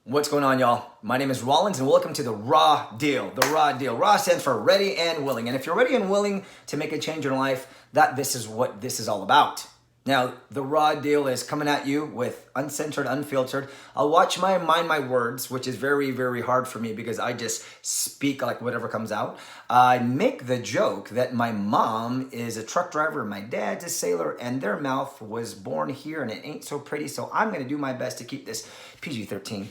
What's going on, y'all? My name is Rawlins, and welcome to the Raw Deal. The Raw Deal. Raw stands for ready and willing. And if you're ready and willing to make a change in your life, this is what this is all about. Now, the Raw Deal is coming at you with uncensored, unfiltered. I'll watch mind my words, which is very, very hard for me because I just speak like whatever comes out. I make the joke that my mom is a truck driver, my dad's a sailor, and their mouth was born here, and it ain't so pretty. So I'm going to do my best to keep this PG-13.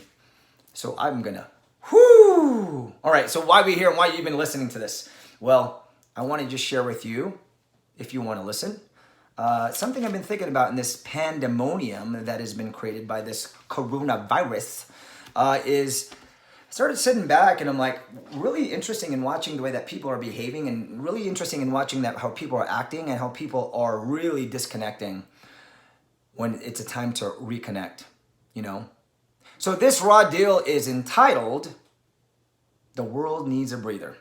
So I'm gonna, All right, so why are we here and why have you been listening to this? Well, I want to just share with you, if you want to listen, something I've been thinking about in this pandemonium that has been created by this coronavirus is I started sitting back and I'm like, really interesting in watching the way that people are behaving and really interesting in watching that how people are acting and how people are really disconnecting when it's a time to reconnect, you know? So this Raw Deal is entitled, The World Needs a Breather.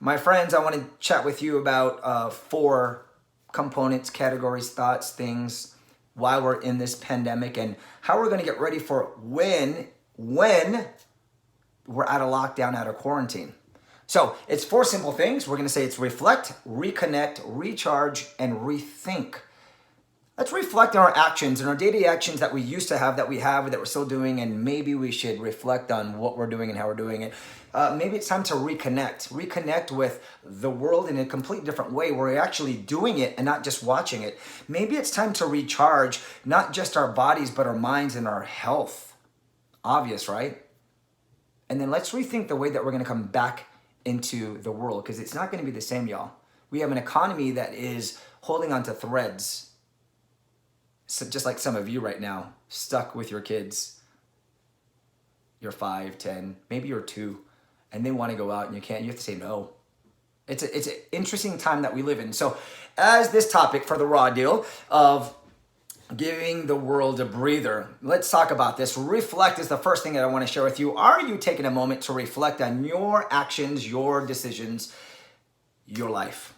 My friends, I want to chat with you about 4 components, categories, thoughts, things, why we're in this pandemic, and how we're going to get ready for when we're out of lockdown, out of quarantine. So it's 4 simple things. We're going to say it's reflect, reconnect, recharge, and rethink. Let's reflect on our actions and our daily actions that we used to have, that we have, that we're still doing, and maybe we should reflect on what we're doing and how we're doing it. Maybe it's time to reconnect with the world in a completely different way where we're actually doing it and not just watching it. Maybe it's time to recharge not just our bodies, but our minds and our health. Obvious, right? And then let's rethink the way that we're going to come back into the world because it's not going to be the same, y'all. We have an economy that is holding on to threads. So just like some of you right now, stuck with your kids. You're 5, 10, maybe you're 2, and they want to go out and you can't. You have to say no. It's an interesting time that we live in. So as this topic for the Raw Deal of giving the world a breather, let's talk about this. Reflect is the first thing that I want to share with you. Are you taking a moment to reflect on your actions, your decisions, your life?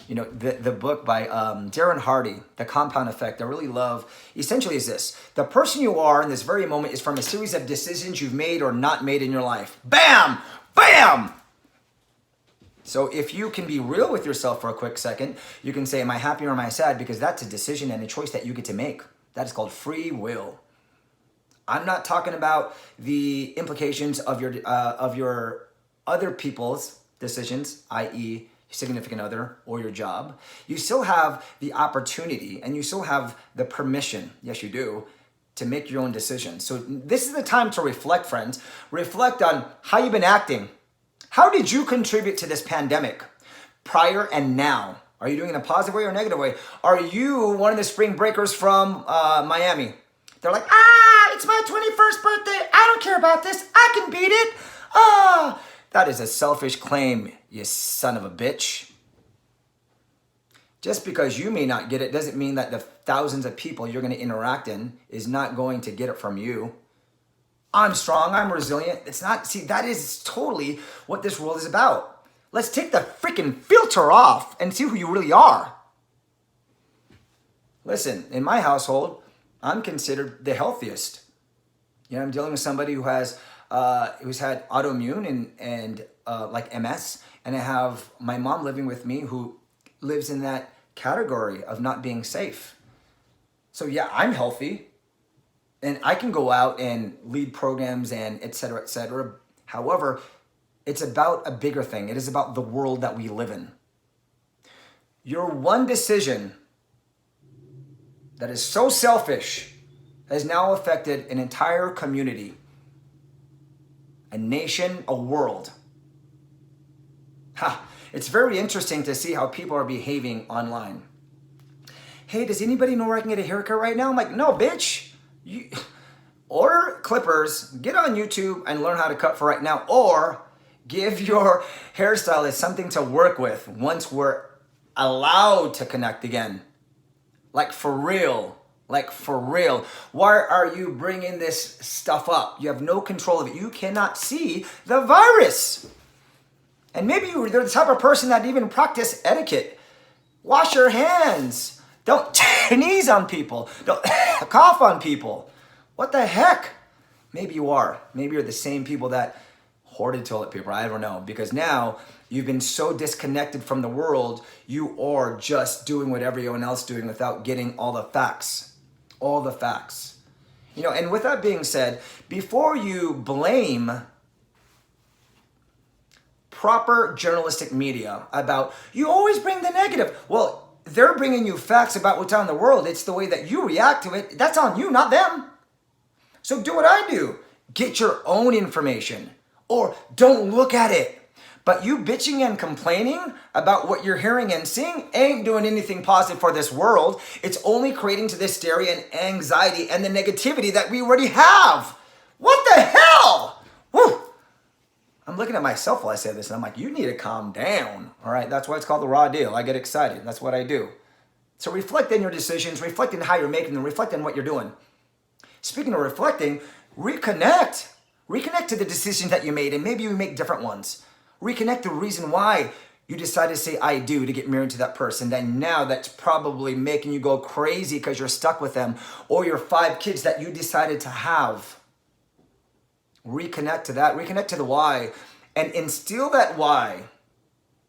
You know, the book by Darren Hardy, The Compound Effect, I really love, essentially is this. The person you are in this very moment is from a series of decisions you've made or not made in your life. Bam! Bam! So if you can be real with yourself for a quick second, you can say, am I happy or am I sad? Because that's a decision and a choice that you get to make. That is called free will. I'm not talking about the implications of your other people's decisions, i.e., significant other or your job. You still have the opportunity and you still have the permission, yes you do, to make your own decisions. So this is the time to reflect, friends. Reflect on how you've been acting. How did you contribute to this pandemic prior and now? Are you doing it in a positive way or negative way? Are you one of the spring breakers from Miami? They're like, it's my 21st birthday. I don't care about this. I can beat it. That is a selfish claim, you son of a bitch. Just because you may not get it doesn't mean that the thousands of people you're going to interact in is not going to get it from you. I'm strong, I'm resilient. It's not, see, that is totally what this world is about. Let's take the freaking filter off and see who you really are. Listen, in my household, I'm considered the healthiest. You know, I'm dealing with somebody who has who's had autoimmune and like MS, and I have my mom living with me who lives in that category of not being safe. So yeah, I'm healthy, and I can go out and lead programs and et cetera, et cetera. However, it's about a bigger thing. It is about the world that we live in. Your one decision that is so selfish has now affected an entire community, a nation, a world. It's very interesting to see how people are behaving online. Hey, does anybody know where I can get a haircut right now? I'm like, no, bitch. You order clippers, get on YouTube and learn how to cut for right now, or give your hairstylist something to work with once we're allowed to connect again. Like for real. Like for real. Why are you bringing this stuff up? You have no control of it. You cannot see the virus. And maybe you're the type of person that even practice etiquette. Wash your hands. Don't sneeze on people. Don't cough on people. What the heck? Maybe you are. Maybe you're the same people that hoarded toilet paper. I don't know. Because now you've been so disconnected from the world, you are just doing what everyone else is doing without getting all the facts. All the facts. You know, and with that being said, before you blame proper journalistic media about, you always bring the negative. Well, they're bringing you facts about what's out in the world. It's the way that you react to it. That's on you, not them. So do what I do. Get your own information, or don't look at it. But you bitching and complaining about what you're hearing and seeing ain't doing anything positive for this world. It's only creating to this hysteria and anxiety and the negativity that we already have. What the hell? Woo! I'm looking at myself while I say this, and I'm like, you need to calm down. All right, that's why it's called the raw deal. I get excited. That's what I do. So reflect on your decisions, reflect on how you're making them, reflect on what you're doing. Speaking of reflecting, reconnect. Reconnect to the decisions that you made, and maybe you make different ones. Reconnect the reason why you decided to say I do to get married to that person. Then now that's probably making you go crazy because you're stuck with them, or your 5 kids that you decided to have. Reconnect to that. Reconnect to the why, and instill that why,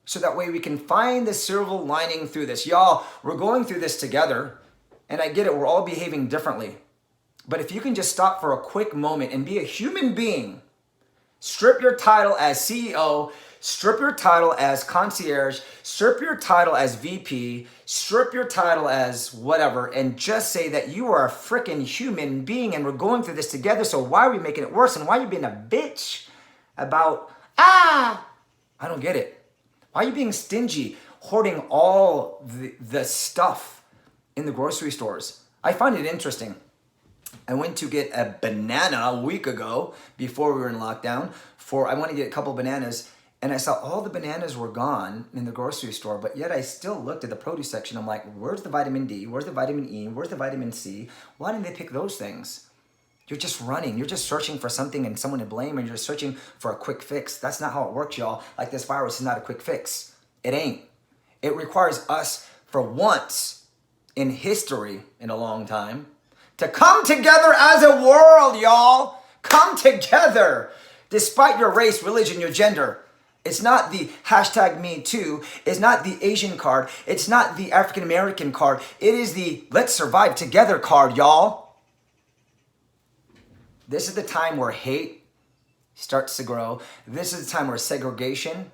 so that way we can find the silver lining through this. Y'all, we're going through this together, and I get it. We're all behaving differently. But if you can just stop for a quick moment and be a human being, strip your title as CEO, strip your title as concierge, strip your title as VP, strip your title as whatever, and just say that you are a freaking human being and we're going through this together. So why are we making it worse? And why are you being a bitch about, I don't get it. Why are you being stingy, hoarding all the stuff in the grocery stores? I find it interesting. I went to get a banana a week ago before we were in lockdown. I wanted to get a couple bananas, and I saw all the bananas were gone in the grocery store, but yet I still looked at the produce section. I'm like, where's the vitamin D? Where's the vitamin E? Where's the vitamin C? Why didn't they pick those things? You're just running. You're just searching for something and someone to blame, and you're searching for a quick fix. That's not how it works, y'all. Like, this virus is not a quick fix. It ain't. It requires us, for once in history, in a long time, to come together as a world, y'all. Come together. Despite your race, religion, your gender. It's not the hashtag me too. It's not the Asian card. It's not the African American card. It is the let's survive together card, y'all. This is the time where hate starts to grow. This is the time where segregation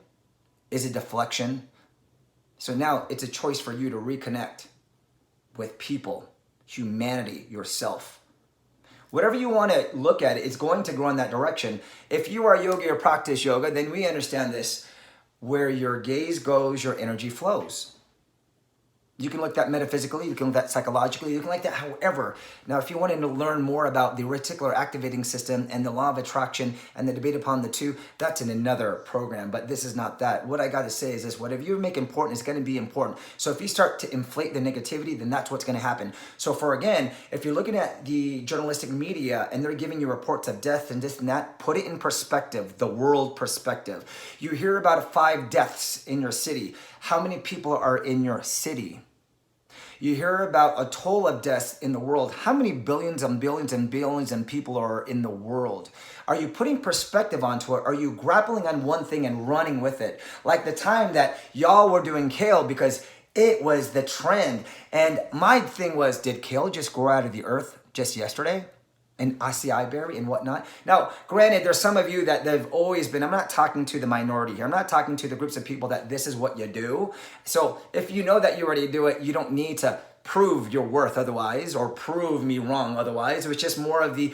is a deflection. So now it's a choice for you to reconnect with people, humanity, yourself. Whatever you want to look at, it's going to grow in that direction. If you are a yogi or practice yoga, then we understand this. Where your gaze goes, your energy flows. You can look at that metaphysically, you can look at that psychologically, you can look at that however. Now, if you wanted to learn more about the reticular activating system and the law of attraction and the debate upon the two, that's in another program, but this is not that. What I got to say is this: whatever you make important is going to be important. So if you start to inflate the negativity, then that's what's going to happen. So if you're looking at the journalistic media and they're giving you reports of death and this and that, put it in perspective, the world perspective. You hear about 5 deaths in your city. How many people are in your city? You hear about a toll of deaths in the world. How many billions and billions and billions and people are in the world? Are you putting perspective onto it? Are you grappling on one thing and running with it? Like the time that y'all were doing kale because it was the trend. And my thing was, did kale just grow out of the earth just yesterday? And acai berry and whatnot. Now, granted, there's some of you that they've always been, I'm not talking to the minority here. I'm not talking to the groups of people that this is what you do. So if you know that you already do it, you don't need to prove your worth otherwise or prove me wrong otherwise. It was just more of the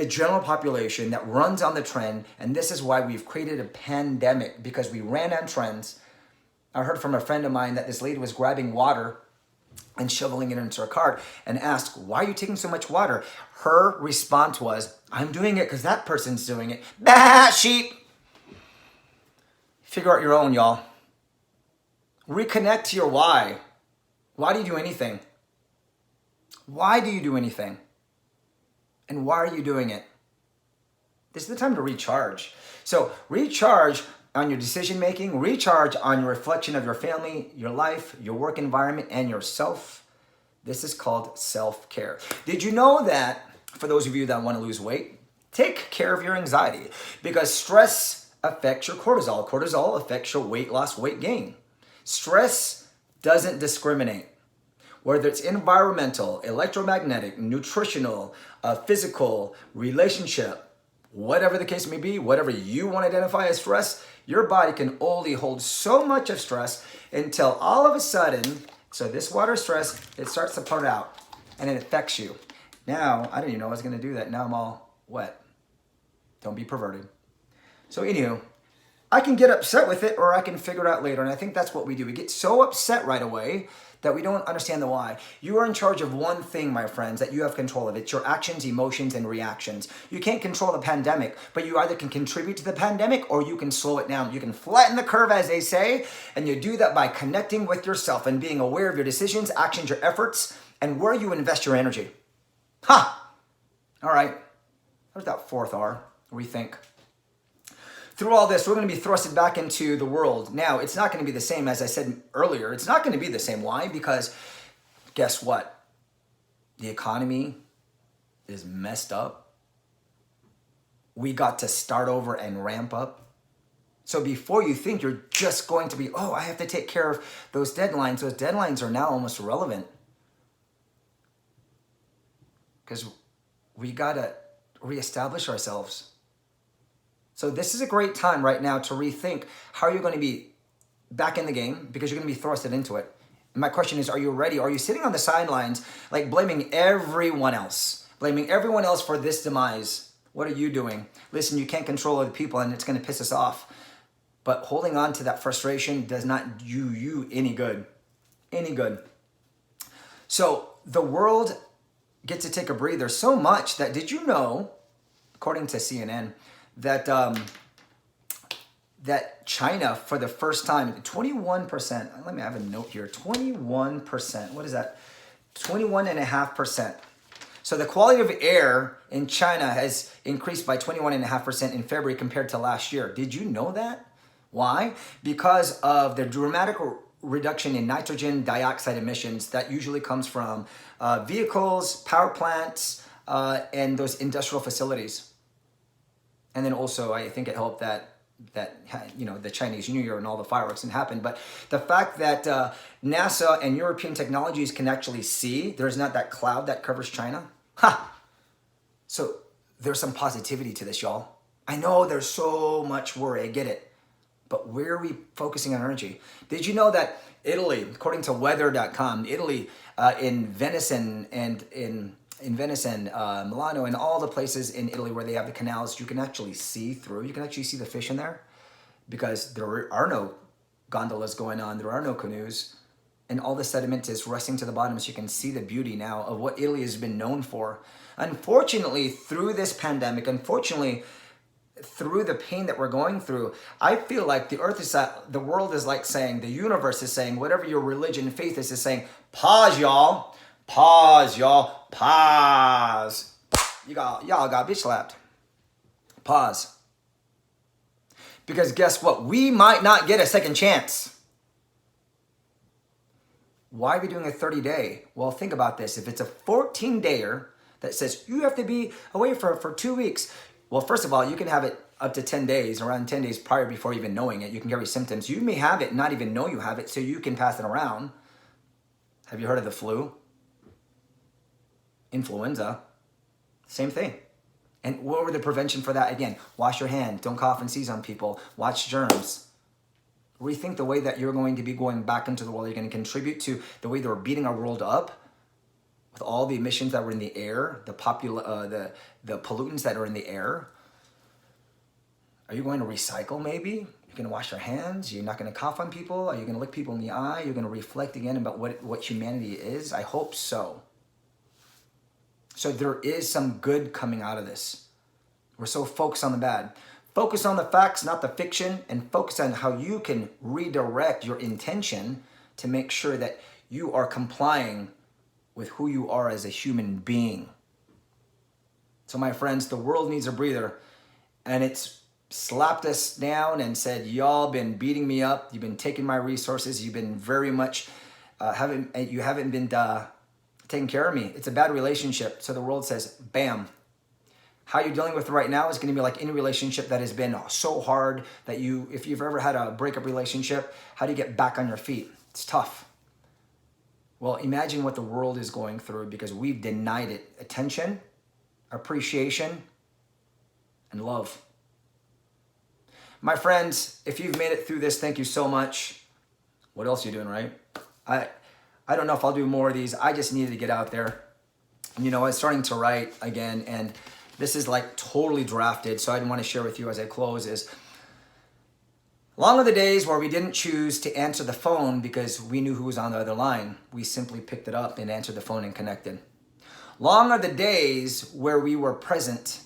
general population that runs on the trend. And this is why we've created a pandemic, because we ran on trends. I heard from a friend of mine that this lady was grabbing water and shoveling it into her cart and asked, why are you taking so much water? Her response was, I'm doing it because that person's doing it. Bah, sheep. Figure out your own, y'all. Reconnect to your why. Why do you do anything? Why do you do anything? And why are you doing it? This is the time to recharge. So recharge on your decision making, recharge on your reflection of your family, your life, your work environment, and yourself. This is called self-care. Did you know that, for those of you that want to lose weight, Take care of your anxiety because stress affects your cortisol. Cortisol affects your weight loss, weight gain. Stress doesn't discriminate. Whether it's environmental, electromagnetic, nutritional, physical, relationship, whatever the case may be, whatever you want to identify as stress, your body can only hold so much of stress until all of a sudden, so this water stress, it starts to pour out and it affects you. Now, I didn't even know I was going to do that. Now I'm all wet. Don't be perverted. So anywho, I can get upset with it or I can figure it out later. And I think that's what we do. We get so upset right away that we don't understand the why. You are in charge of one thing, my friends, that you have control of. It's your actions, emotions, and reactions. You can't control the pandemic, but you either can contribute to the pandemic or you can slow it down. You can flatten the curve, as they say, and you do that by connecting with yourself and being aware of your decisions, actions, your efforts, and where you invest your energy. Ha! All right. There's that fourth R, rethink. Through all this, we're going to be thrusted back into the world. Now, it's not going to be the same, as I said earlier. It's not going to be the same. Why? Because guess what? The economy is messed up. We got to start over and ramp up. So before you think you're just going to be, oh, I have to take care of those deadlines are now almost irrelevant. Because we got to reestablish ourselves. So this is a great time right now to rethink how you're going to be back in the game because you're going to be thrusted into it. And my question is, are you ready? Are you sitting on the sidelines like blaming everyone else for this demise? What are you doing? Listen, you can't control other people and it's going to piss us off. But holding on to that frustration does not do you any good. So the world gets to take a breather so much that, did you know, according to CNN, that China, for the first time, 21%, let me have a note here, 21%, what is that? 21.5%. So the quality of air in China has increased by 21.5% in February compared to last year. Did you know that? Why? Because of the dramatic reduction in nitrogen dioxide emissions that usually comes from vehicles, power plants, and those industrial facilities. And then also, I think it helped that the Chinese New Year and all the fireworks didn't happen. But the fact that NASA and European technologies can actually see, there's not that cloud that covers China. Ha! So there's some positivity to this, y'all. I know there's so much worry, I get it. But where are we focusing our energy? Did you know that Italy, according to weather.com, Italy in Venice and Milano, and all the places in Italy where they have the canals, you can actually see through. You can actually see the fish in there because there are no gondolas going on. There are no canoes. And all the sediment is rusting to the bottom, so you can see the beauty now of what Italy has been known for. Unfortunately, through this pandemic, through the pain that we're going through, I feel like the world is like saying, the universe is saying, whatever your religion, faith is saying, pause, y'all. Pause, y'all. Pause. Y'all got bitch slapped. Pause. Because guess what? We might not get a second chance. Why are we doing a 30-day? Well, think about this. If it's a 14-dayer that says you have to be away for 2 weeks. Well, first of all, you can have it up to 10 days, around 10 days prior before even knowing it. You can carry symptoms. You may have it, not even know you have it, so you can pass it around. Have you heard of the flu? Influenza, same thing. And what were the prevention for that? Again, wash your hand, don't cough and sneeze on people, watch germs. Rethink the way that you're going to be going back into the world. You're going to contribute to the way they're beating our world up with all the emissions that were in the air, the pollutants that are in the air. Are you going to recycle maybe? You're going to wash your hands? You're not going to cough on people? Are you going to look people in the eye? You're going to reflect again about what humanity is? I hope so. So there is some good coming out of this. We're so focused on the bad. Focus on the facts, not the fiction, and focus on how you can redirect your intention to make sure that you are complying with who you are as a human being. So my friends, the world needs a breather, and it's slapped us down and said, y'all been beating me up. You've been taking my resources. You've been very much, haven't been taking care of me. It's a bad relationship. So the world says, bam. How you're dealing with it right now is going to be like any relationship that has been so hard that if you've ever had a breakup relationship, how do you get back on your feet? It's tough. Well, imagine what the world is going through because we've denied it attention, appreciation, and love. My friends, if you've made it through this, thank you so much. What else are you doing, right? I don't know if I'll do more of these. I just needed to get out there. You know, I was starting to write again, and this is like totally drafted, so I want to share with you as I close is, long are the days where we didn't choose to answer the phone because we knew who was on the other line. We simply picked it up and answered the phone and connected. Long are the days where we were present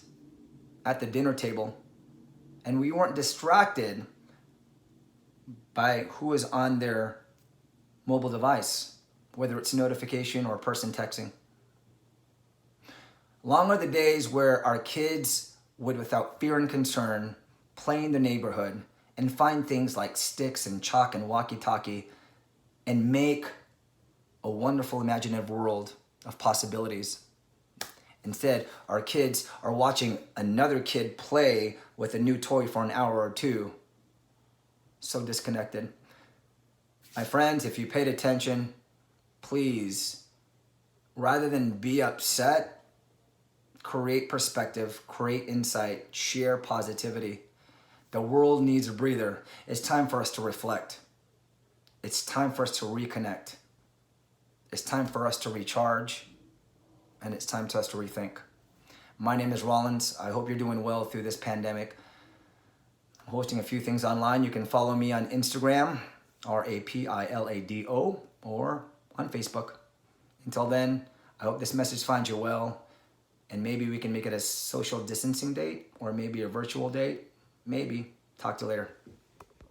at the dinner table and we weren't distracted by who was on their mobile device, whether it's notification or person texting. Long are the days where our kids would, without fear and concern, play in the neighborhood and find things like sticks and chalk and walkie-talkie and make a wonderful imaginative world of possibilities. Instead, our kids are watching another kid play with a new toy for an hour or two. So disconnected. My friends, if you paid attention, please, rather than be upset, create perspective, create insight, share positivity. The world needs a breather. It's time for us to reflect. It's time for us to reconnect. It's time for us to recharge. And it's time for us to rethink. My name is Rawlins. I hope you're doing well through this pandemic. I'm hosting a few things online. You can follow me on Instagram, R.A.P.I.L.A.D.O, or on Facebook. Until then, I hope this message finds you well. And maybe we can make it a social distancing date or maybe a virtual date. Maybe. Talk to you later.